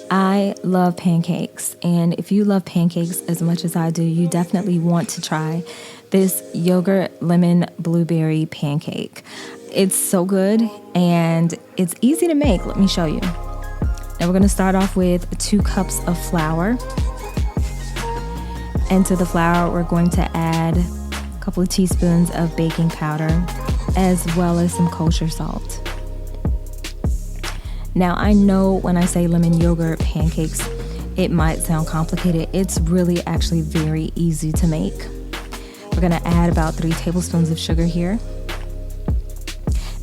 I love pancakes, and if you love pancakes as much as I do, you definitely want to try this yogurt lemon blueberry pancake. It's so good and it's easy to make. Let me show you. Now we're going to start off with 2 cups of flour. And to the flour, we're going to add a couple of teaspoons of baking powder, as well as some kosher salt. Now, I know when I say lemon yogurt pancakes, it might sound complicated. It's really actually very easy to make. We're gonna add about 3 tablespoons of sugar here.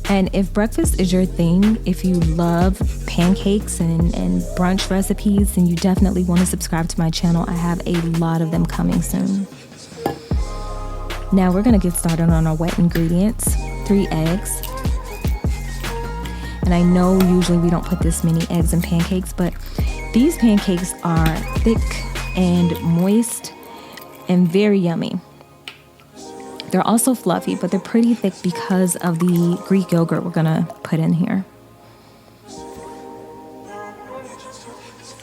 And if breakfast is your thing, if you love pancakes and brunch recipes, then you definitely want to subscribe to my channel. I have a lot of them coming soon. Now we're gonna get started on our wet ingredients. 3 eggs. And I know usually we don't put this many eggs in pancakes, but these pancakes are thick and moist and very yummy. They're also fluffy, but they're pretty thick because of the Greek yogurt we're gonna put in here.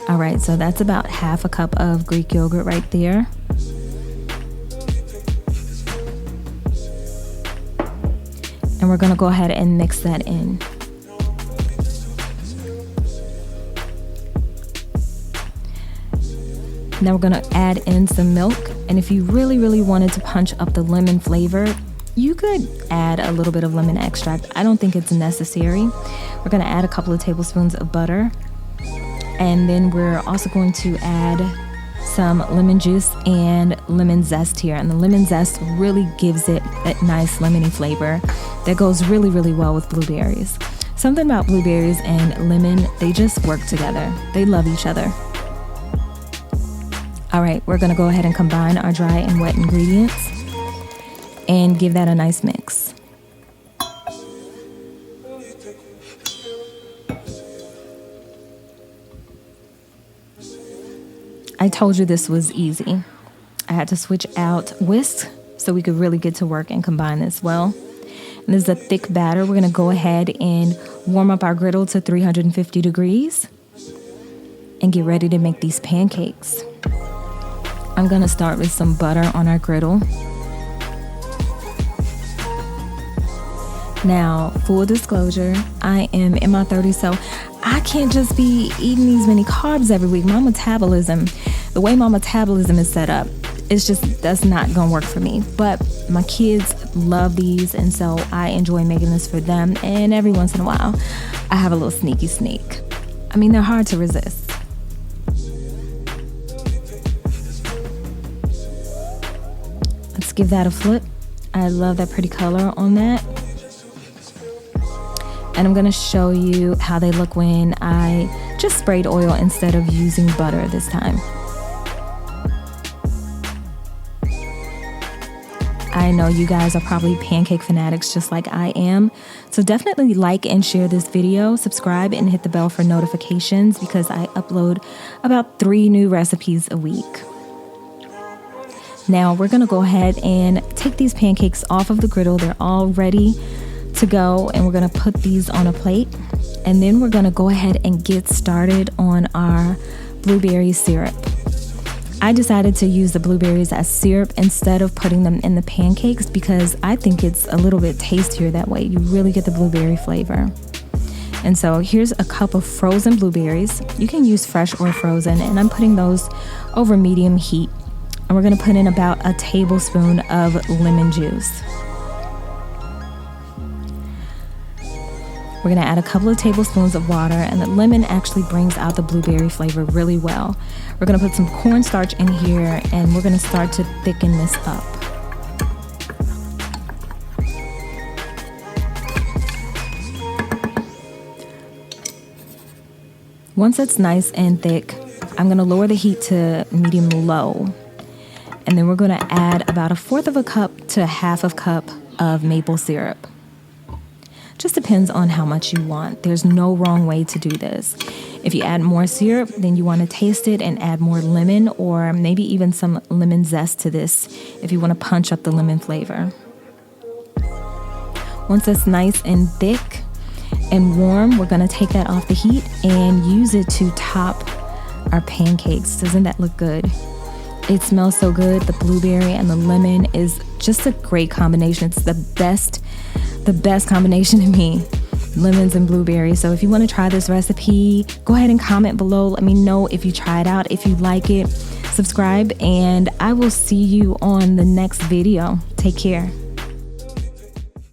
All right, so that's about half a cup of Greek yogurt right there. And we're gonna go ahead and mix that in. Now we're gonna add in some milk, and if you really wanted to punch up the lemon flavor, you could add a little bit of lemon extract. I don't think it's necessary. We're gonna add a couple of tablespoons of butter, and then we're also going to add some lemon juice and lemon zest here. And the lemon zest really gives it that nice lemony flavor that goes really well with blueberries. Something about blueberries and lemon, they just work together. They love each other. All right, we're gonna go ahead and combine our dry and wet ingredients and give that a nice mix. I told you this was easy. I had to switch out whisk so we could really get to work and combine this well. And this is a thick batter. We're gonna go ahead and warm up our griddle to 350 degrees and get ready to make these pancakes. I'm gonna start with some butter on our griddle. Now, full disclosure, I am in my 30s, so I can't just be eating these many carbs every week. My metabolism, the way my metabolism is set up, that's not gonna work for me. But my kids love these, and so I enjoy making this for them. And every once in a while, I have a little sneak. I mean, they're hard to resist. Let's give that a flip. I love that pretty color on that. And I'm gonna show you how they look when I just sprayed oil instead of using butter this time. I know you guys are probably pancake fanatics just like I am. So definitely like and share this video, subscribe and hit the bell for notifications because I upload about 3 new recipes a week. Now we're gonna go ahead and take these pancakes off of the griddle. They're all ready to go, and we're gonna put these on a plate. And then we're gonna go ahead and get started on our blueberry syrup. I decided to use the blueberries as syrup instead of putting them in the pancakes because I think it's a little bit tastier that way. You really get the blueberry flavor. And so here's a cup of frozen blueberries. You can use fresh or frozen, and I'm putting those over medium heat. And we're gonna put in about a tablespoon of lemon juice. We're gonna add a couple of tablespoons of water, and the lemon actually brings out the blueberry flavor really well. We're gonna put some cornstarch in here, and we're gonna start to thicken this up. Once it's nice and thick, I'm gonna lower the heat to medium-low. And then we're gonna add about 1/4 of a cup to 1/2 of a cup of maple syrup. Just depends on how much you want. There's no wrong way to do this. If you add more syrup, then you wanna taste it and add more lemon, or maybe even some lemon zest to this if you wanna punch up the lemon flavor. Once it's nice and thick and warm, we're gonna take that off the heat and use it to top our pancakes. Doesn't that look good? It smells so good. The blueberry and the lemon is just a great combination. It's the best combination to me, lemons and blueberries. So if you want to try this recipe, go ahead and comment below. Let me know if you try it out, if you like it. Subscribe, and I will see you on the next video. Take care.